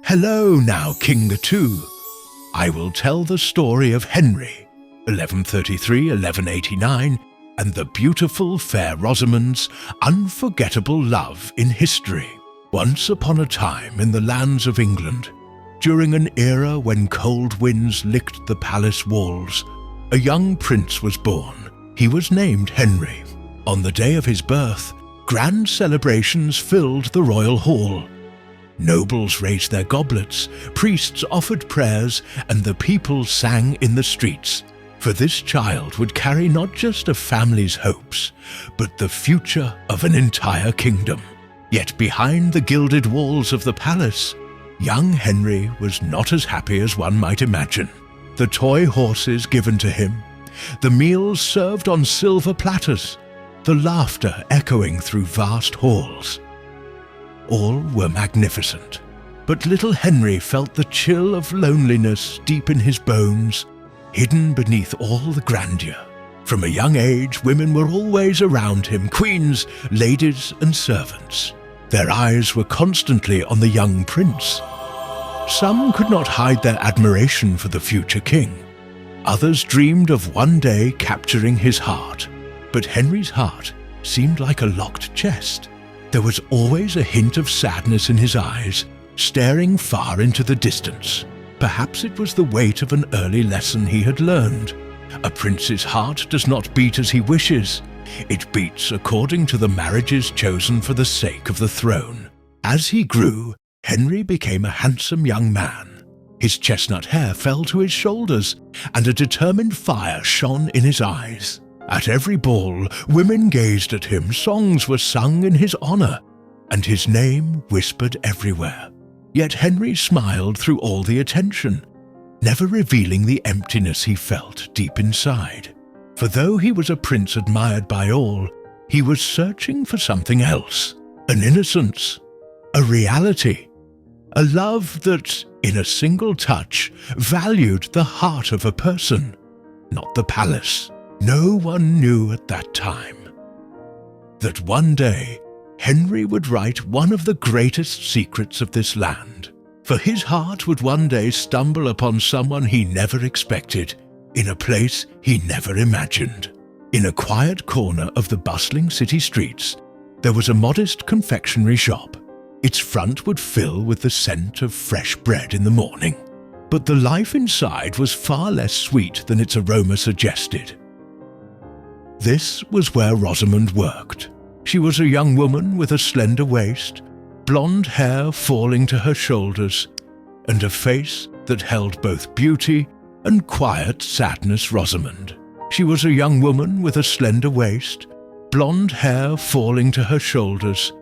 Hello now, King Two. I will tell the story of Henry, 1133-1189, and the beautiful fair Rosamund's unforgettable love in history. Once upon a time in the lands of England, during an era when cold winds licked the palace walls, a young prince was born. He was named Henry. On the day of his birth, grand celebrations filled the royal hall. Nobles raised their goblets, priests offered prayers, and the people sang in the streets. For this child would carry not just a family's hopes, but the future of an entire kingdom. Yet behind the gilded walls of the palace, young Henry was not as happy as one might imagine. The toy horses given to him, the meals served on silver platters, the laughter echoing through vast halls. All were magnificent, but little Henry felt the chill of loneliness deep in his bones, hidden beneath all the grandeur. From a young age, women were always around him, queens, ladies, and servants. Their eyes were constantly on the young prince. Some could not hide their admiration for the future king. Others dreamed of one day capturing his heart. But Henry's heart seemed like a locked chest. There was always a hint of sadness in his eyes, staring far into the distance. Perhaps it was the weight of an early lesson he had learned. A prince's heart does not beat as he wishes. It beats according to the marriages chosen for the sake of the throne. As he grew, Henry became a handsome young man. His chestnut hair fell to his shoulders, and a determined fire shone in his eyes. At every ball, women gazed at him, songs were sung in his honor, and his name whispered everywhere. Yet Henry smiled through all the attention, never revealing the emptiness he felt deep inside. For though he was a prince admired by all, he was searching for something else, an innocence, a reality, a love that, in a single touch, valued the heart of a person, not the palace. No one knew at that time that one day Henry would write one of the greatest secrets of this land. For his heart would one day stumble upon someone he never expected, in a place he never imagined. In a quiet corner of the bustling city streets, there was a modest confectionery shop. Its front would fill with the scent of fresh bread in the morning. But the life inside was far less sweet than its aroma suggested. This was where Rosamund worked. She was a young woman with a slender waist, blonde hair falling to her shoulders, and a face that held both beauty and quiet sadness. Rosamund. She was a young woman with a slender waist, blonde hair falling to her shoulders,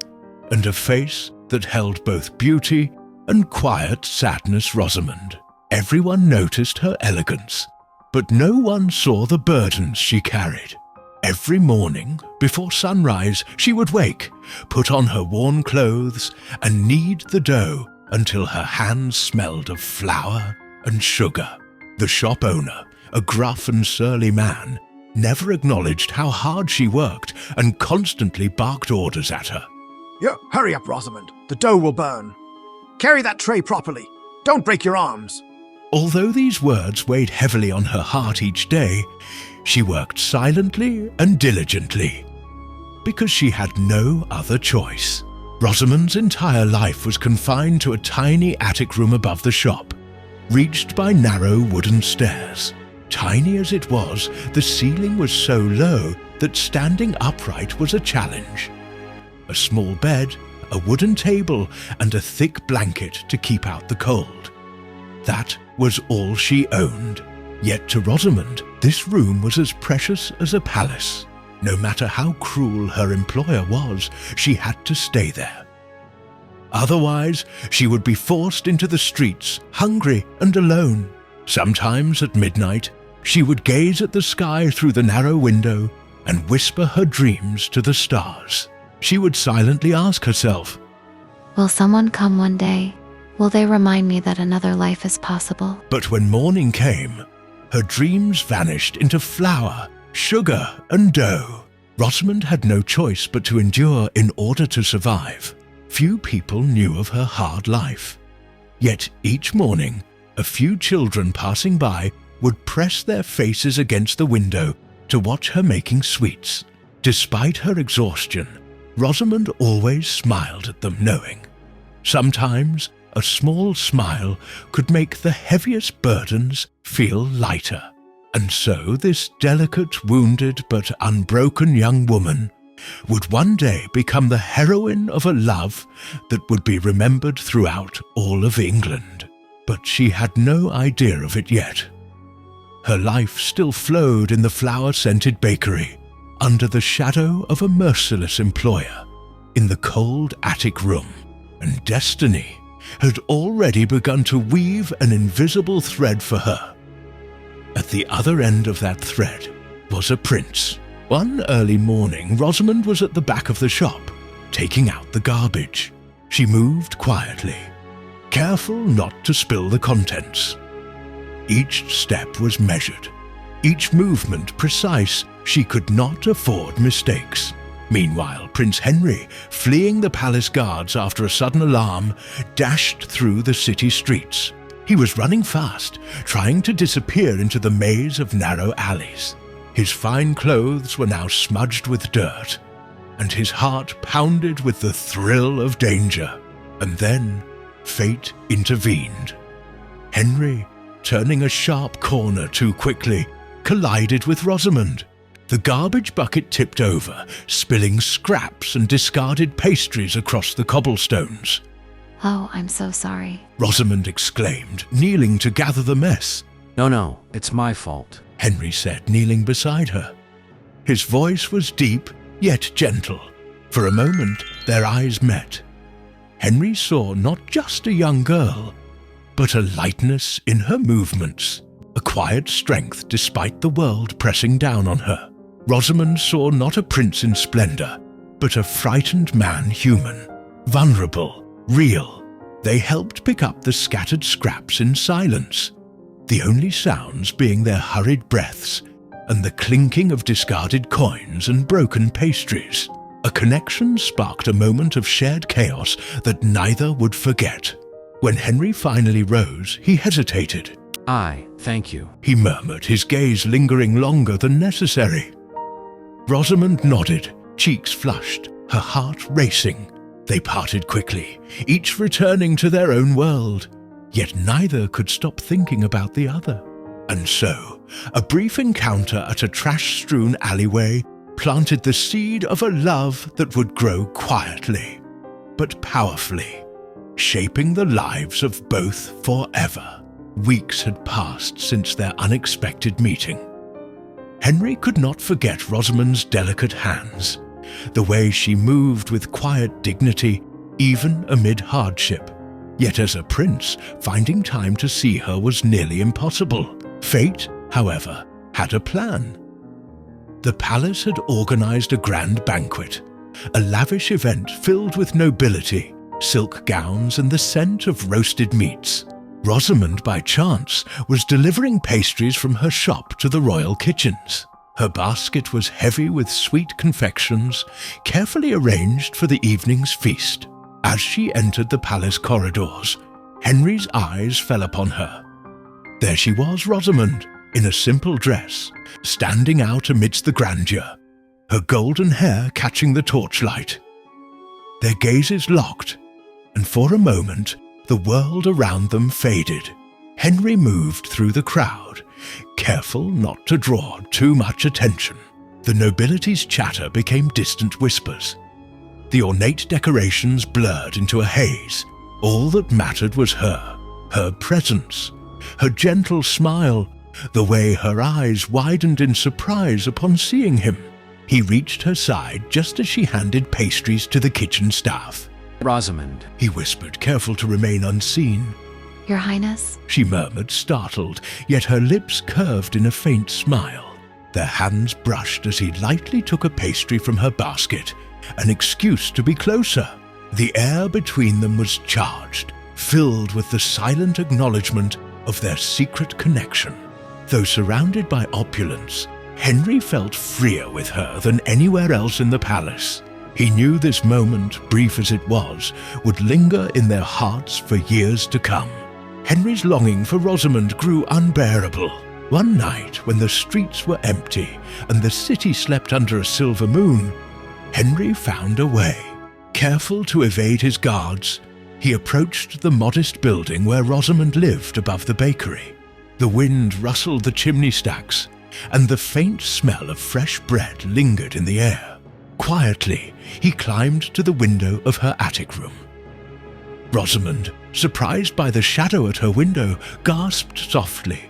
and a face that held both beauty and quiet sadness. Rosamund. Everyone noticed her elegance, but no one saw the burdens she carried. Every morning, before sunrise, she would wake, put on her worn clothes, and knead the dough until her hands smelled of flour and sugar. The shop owner, a gruff and surly man, never acknowledged how hard she worked and constantly barked orders at her. Hurry up, Rosamund. The dough will burn. Carry that tray properly. Don't break your arms. Although these words weighed heavily on her heart each day, she worked silently and diligently, because she had no other choice. Rosamund's entire life was confined to a tiny attic room above the shop, reached by narrow wooden stairs. Tiny as it was, the ceiling was so low that standing upright was a challenge. A small bed, a wooden table, and a thick blanket to keep out the cold. That was all she owned. Yet to Rosamund, this room was as precious as a palace. No matter how cruel her employer was, she had to stay there. Otherwise, she would be forced into the streets, hungry and alone. Sometimes at midnight, she would gaze at the sky through the narrow window and whisper her dreams to the stars. She would silently ask herself, "Will someone come one day? Will they remind me that another life is possible?" But when morning came, her dreams vanished into flour, sugar, and dough. Rosamund had no choice but to endure in order to survive. Few people knew of her hard life. Yet each morning, a few children passing by would press their faces against the window to watch her making sweets. Despite her exhaustion, Rosamund always smiled at them, knowing sometimes a small smile could make the heaviest burdens feel lighter. And so this delicate, wounded but unbroken young woman would one day become the heroine of a love that would be remembered throughout all of England. But she had no idea of it yet. Her life still flowed in the flower-scented bakery, under the shadow of a merciless employer, in the cold attic room, and destiny had already begun to weave an invisible thread for her. At the other end of that thread was a prince. One early morning, Rosamund was at the back of the shop, taking out the garbage. She moved quietly, careful not to spill the contents. Each step was measured, each movement precise. She could not afford mistakes. Meanwhile, Prince Henry, fleeing the palace guards after a sudden alarm, dashed through the city streets. He was running fast, trying to disappear into the maze of narrow alleys. His fine clothes were now smudged with dirt, and his heart pounded with the thrill of danger. And then fate intervened. Henry, turning a sharp corner too quickly, collided with Rosamund. The garbage bucket tipped over, spilling scraps and discarded pastries across the cobblestones. Oh, I'm so sorry. Rosamund exclaimed, kneeling to gather the mess. No, it's my fault. Henry said, kneeling beside her. His voice was deep, yet gentle. For a moment, their eyes met. Henry saw not just a young girl, but a lightness in her movements, a quiet strength despite the world pressing down on her. Rosamund saw not a prince in splendor, but a frightened man, human, vulnerable, real. They helped pick up the scattered scraps in silence, the only sounds being their hurried breaths and the clinking of discarded coins and broken pastries. A connection sparked a moment of shared chaos that neither would forget. When Henry finally rose, he hesitated. Thank you. He murmured, his gaze lingering longer than necessary. Rosamund nodded, cheeks flushed, her heart racing. They parted quickly, each returning to their own world, yet neither could stop thinking about the other. And so, a brief encounter at a trash-strewn alleyway planted the seed of a love that would grow quietly, but powerfully, shaping the lives of both forever. Weeks had passed since their unexpected meeting. Henry could not forget Rosamund's delicate hands, the way she moved with quiet dignity, even amid hardship. Yet as a prince, finding time to see her was nearly impossible. Fate, however, had a plan. The palace had organized a grand banquet, a lavish event filled with nobility, silk gowns and the scent of roasted meats. Rosamund, by chance, was delivering pastries from her shop to the royal kitchens. Her basket was heavy with sweet confections, carefully arranged for the evening's feast. As she entered the palace corridors, Henry's eyes fell upon her. There she was, Rosamund, in a simple dress, standing out amidst the grandeur, her golden hair catching the torchlight. Their gazes locked, and for a moment, the world around them faded. Henry moved through the crowd, careful not to draw too much attention. The nobility's chatter became distant whispers. The ornate decorations blurred into a haze. All that mattered was her presence, her gentle smile, the way her eyes widened in surprise upon seeing him. He reached her side just as she handed pastries to the kitchen staff. Rosamund, He whispered, careful to remain unseen. Your Highness? She murmured, startled, yet her lips curved in a faint smile. Their hands brushed as he lightly took a pastry from her basket, an excuse to be closer. The air between them was charged, filled with the silent acknowledgement of their secret connection. Though surrounded by opulence, Henry felt freer with her than anywhere else in the palace. He knew this moment, brief as it was, would linger in their hearts for years to come. Henry's longing for Rosamund grew unbearable. One night, when the streets were empty and the city slept under a silver moon, Henry found a way. Careful to evade his guards, he approached the modest building where Rosamund lived above the bakery. The wind rustled the chimney stacks, and the faint smell of fresh bread lingered in the air. Quietly, he climbed to the window of her attic room. Rosamund, surprised by the shadow at her window, gasped softly.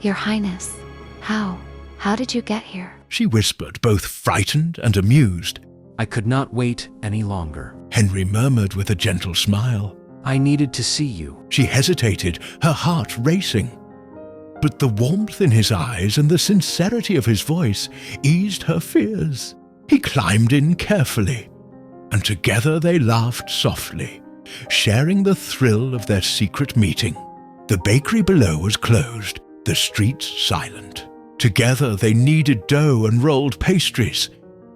Your Highness, how? How did you get here? She whispered, both frightened and amused. I could not wait any longer. Henry murmured with a gentle smile. I needed to see you. She hesitated, her heart racing. But the warmth in his eyes and the sincerity of his voice eased her fears. He climbed in carefully, and together they laughed softly, sharing the thrill of their secret meeting. The bakery below was closed, the streets silent. Together they kneaded dough and rolled pastries,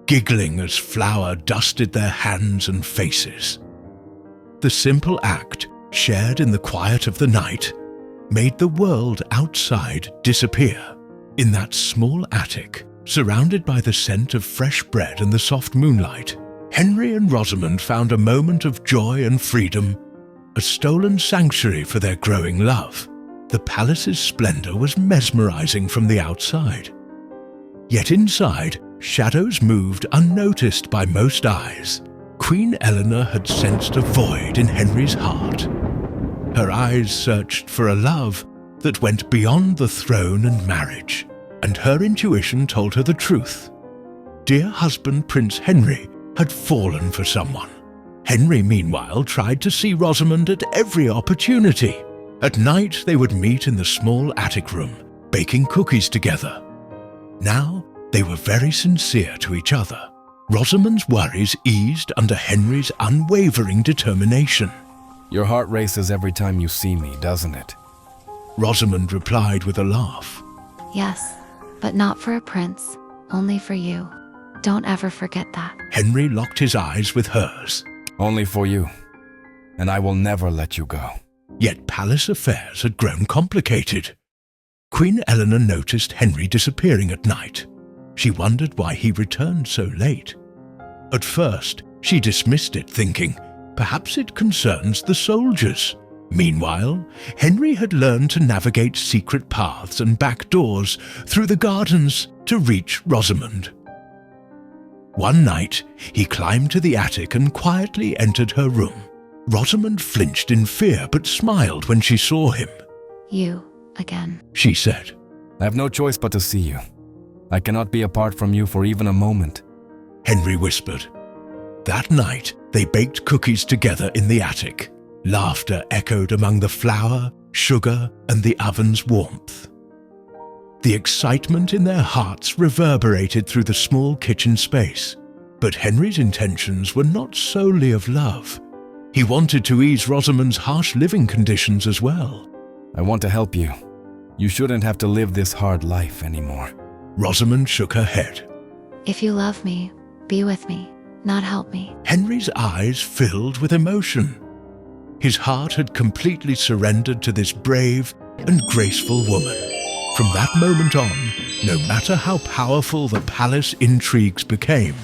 giggling as flour dusted their hands and faces. The simple act, shared in the quiet of the night, made the world outside disappear. In that small attic, surrounded by the scent of fresh bread and the soft moonlight, Henry and Rosamund found a moment of joy and freedom, a stolen sanctuary for their growing love. The palace's splendor was mesmerizing from the outside. Yet inside, shadows moved unnoticed by most eyes. Queen Eleanor had sensed a void in Henry's heart. Her eyes searched for a love that went beyond the throne and marriage, and her intuition told her the truth. Dear husband Prince Henry had fallen for someone. Henry, meanwhile, tried to see Rosamund at every opportunity. At night they would meet in the small attic room, baking cookies together. Now they were very sincere to each other. Rosamund's worries eased under Henry's unwavering determination. Your heart races every time you see me, doesn't it? Rosamund replied with a laugh. Yes, but not for a prince, only for you. Don't ever forget that. Henry locked his eyes with hers. Only for you, and I will never let you go. Yet palace affairs had grown complicated. Queen Eleanor noticed Henry disappearing at night. She wondered why he returned so late. At first, she dismissed it, thinking, perhaps it concerns the soldiers. Meanwhile, Henry had learned to navigate secret paths and back doors through the gardens to reach Rosamund. One night, he climbed to the attic and quietly entered her room. Rosamund flinched in fear but smiled when she saw him. You, again. She said. I have no choice but to see you. I cannot be apart from you for even a moment. Henry whispered. That night, they baked cookies together in the attic. Laughter echoed among the flour, sugar, and the oven's warmth. The excitement in their hearts reverberated through the small kitchen space. But Henry's intentions were not solely of love. He wanted to ease Rosamund's harsh living conditions as well. I want to help you. You shouldn't have to live this hard life anymore. Rosamund shook her head. If you love me, be with me, not help me. Henry's eyes filled with emotion. His heart had completely surrendered to this brave and graceful woman. From that moment on, no matter how powerful the palace intrigues became,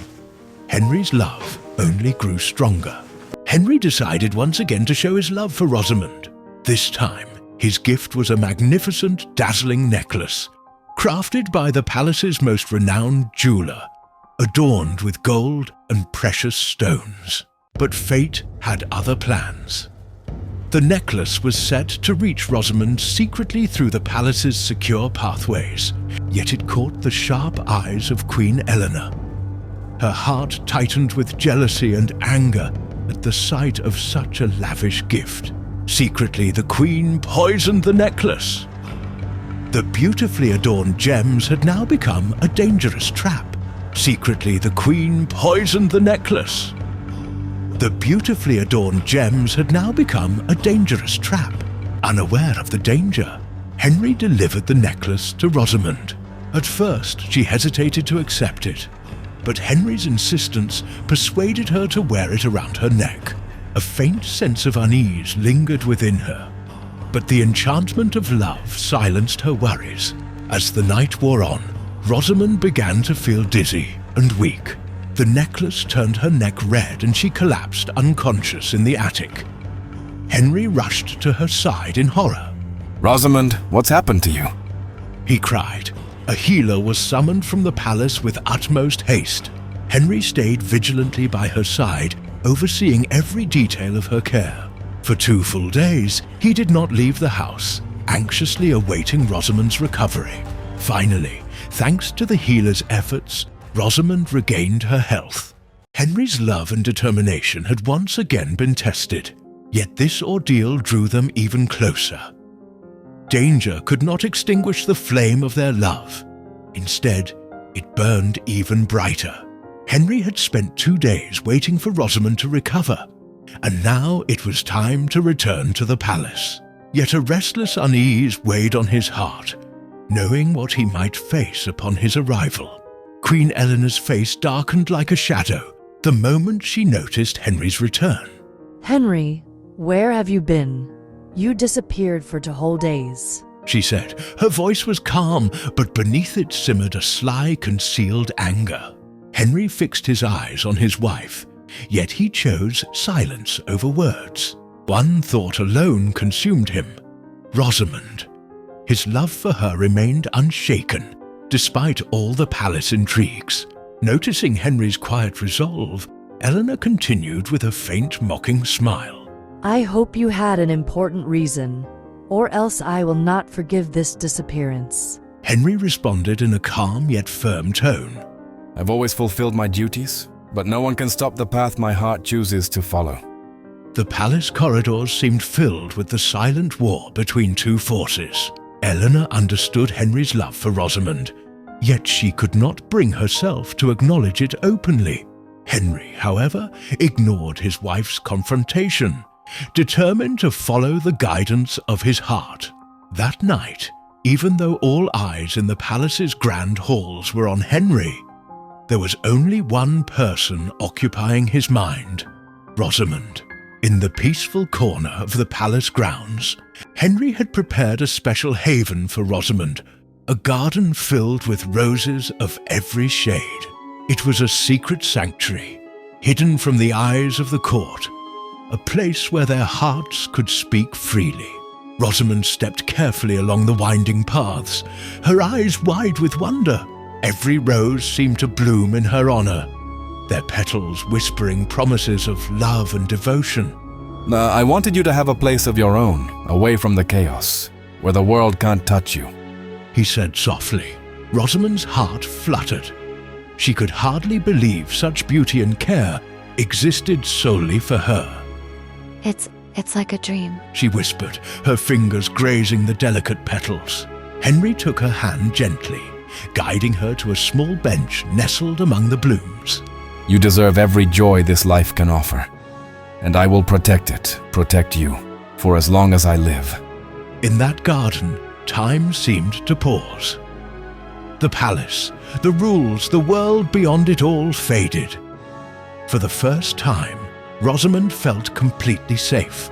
Henry's love only grew stronger. Henry decided once again to show his love for Rosamund. This time, his gift was a magnificent, dazzling necklace, crafted by the palace's most renowned jeweler, adorned with gold and precious stones. But fate had other plans. The necklace was set to reach Rosamund secretly through the palace's secure pathways, yet it caught the sharp eyes of Queen Eleanor. Her heart tightened with jealousy and anger at the sight of such a lavish gift. Secretly, the queen poisoned the necklace. The beautifully adorned gems had now become a dangerous trap. Secretly, the queen poisoned the necklace. The beautifully adorned gems had now become a dangerous trap. Unaware of the danger, Henry delivered the necklace to Rosamund. At first, she hesitated to accept it. but Henry's insistence persuaded her to wear it around her neck. A faint sense of unease lingered within her, but the enchantment of love silenced her worries. As the night wore on, Rosamund began to feel dizzy and weak. The necklace turned her neck red and she collapsed unconscious in the attic. Henry rushed to her side in horror. Rosamund, what's happened to you? He cried. A healer was summoned from the palace with utmost haste. Henry stayed vigilantly by her side, overseeing every detail of her care. For 2 full days, he did not leave the house, anxiously awaiting Rosamund's recovery. Finally, thanks to the healer's efforts, Rosamund regained her health. Henry's love and determination had once again been tested, yet this ordeal drew them even closer. Danger could not extinguish the flame of their love. Instead, it burned even brighter. Henry had spent 2 days waiting for Rosamund to recover, and now it was time to return to the palace. Yet a restless unease weighed on his heart, knowing what he might face upon his arrival. Queen Eleanor's face darkened like a shadow the moment she noticed Henry's return. Henry, where have you been? You disappeared for 2 whole days, she said. Her voice was calm, but beneath it simmered a sly, concealed anger. Henry fixed his eyes on his wife, yet he chose silence over words. One thought alone consumed him: Rosamund. His love for her remained unshaken, despite all the palace intrigues. Noticing Henry's quiet resolve, Eleanor continued with a faint, mocking smile. I hope you had an important reason, or else I will not forgive this disappearance. Henry responded in a calm yet firm tone. I've always fulfilled my duties, but no one can stop the path my heart chooses to follow. The palace corridors seemed filled with the silent war between 2 forces. Eleanor understood Henry's love for Rosamund, yet she could not bring herself to acknowledge it openly. Henry, however, ignored his wife's confrontation, determined to follow the guidance of his heart. That night, even though all eyes in the palace's grand halls were on Henry, there was only one person occupying his mind: Rosamund. In the peaceful corner of the palace grounds, Henry had prepared a special haven for Rosamund, a garden filled with roses of every shade. It was a secret sanctuary, hidden from the eyes of the court, a place where their hearts could speak freely. Rosamund stepped carefully along the winding paths, her eyes wide with wonder. Every rose seemed to bloom in her honor, their petals whispering promises of love and devotion. I wanted you to have a place of your own, away from the chaos, where the world can't touch you, he said softly. Rosamund's heart fluttered. She could hardly believe such beauty and care existed solely for her. It's like a dream, she whispered, her fingers grazing the delicate petals. Henry took her hand gently, guiding her to a small bench nestled among the blooms. You deserve every joy this life can offer, and I will protect you, for as long as I live. In that garden, time seemed to pause. The palace, the rules, the world beyond it all faded. For the first time, Rosamund felt completely safe,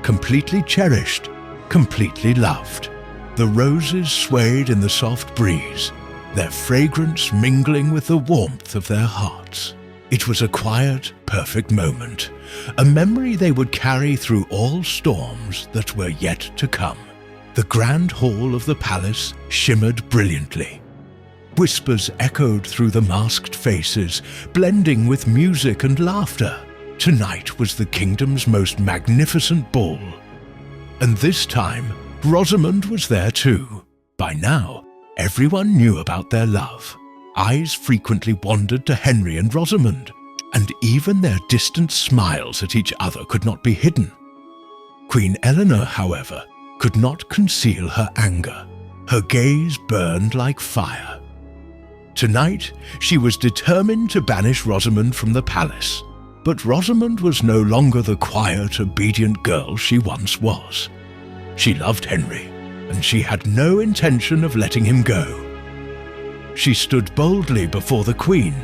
completely cherished, completely loved. The roses swayed in the soft breeze, their fragrance mingling with the warmth of their hearts. It was a quiet, perfect moment, a memory they would carry through all storms that were yet to come. The grand hall of the palace shimmered brilliantly. Whispers echoed through the masked faces, blending with music and laughter. Tonight was the kingdom's most magnificent ball. And this time, Rosamund was there too. By now, everyone knew about their love. Eyes frequently wandered to Henry and Rosamund, and even their distant smiles at each other could not be hidden. Queen Eleanor, however, could not conceal her anger. Her gaze burned like fire. Tonight, she was determined to banish Rosamund from the palace. But Rosamund was no longer the quiet, obedient girl she once was. She loved Henry, and she had no intention of letting him go. She stood boldly before the Queen,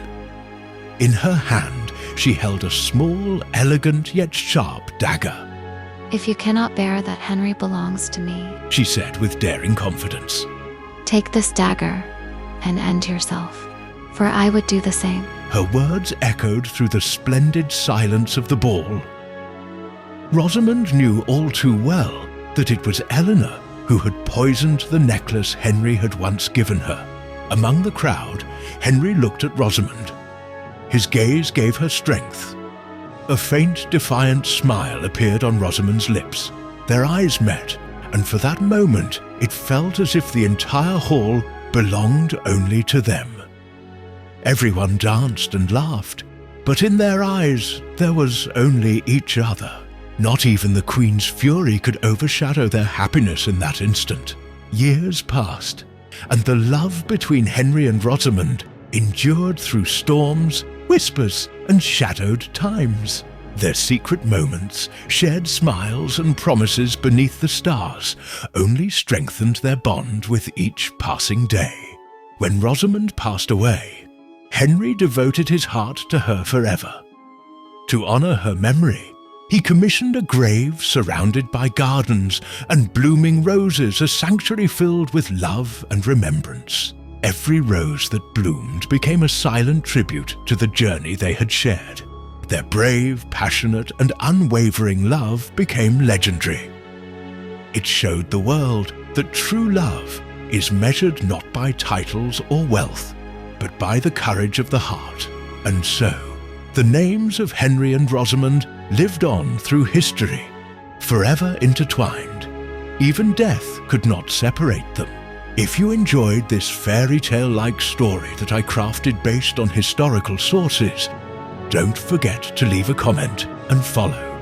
In her hand, she held a small, elegant yet sharp dagger. If you cannot bear that Henry belongs to me, She said with daring confidence. take this dagger and end yourself, for I would do the same. Her words echoed through the splendid silence of the ball. Rosamund knew all too well that it was Eleanor who had poisoned the necklace Henry had once given her. Among the crowd, Henry looked at Rosamund. His gaze gave her strength. A faint, defiant smile appeared on Rosamund's lips. Their eyes met, and for that moment it felt as if the entire hall belonged only to them. Everyone danced and laughed, but in their eyes there was only each other. Not even the Queen's fury could overshadow their happiness in that instant. Years passed, and the love between Henry and Rosamund endured through storms, whispers, and shadowed times. Their secret moments, shared smiles and promises beneath the stars only strengthened their bond with each passing day. When Rosamund passed away, Henry devoted his heart to her forever. To honor her memory, he commissioned a grave surrounded by gardens and blooming roses, a sanctuary filled with love and remembrance. Every rose that bloomed became a silent tribute to the journey they had shared. Their brave, passionate, and unwavering love became legendary. It showed the world that true love is measured not by titles or wealth, but by the courage of the heart. And so, the names of Henry and Rosamund lived on through history, forever intertwined. Even death could not separate them. If you enjoyed this fairy tale-like story that I crafted based on historical sources, don't forget to leave a comment and follow.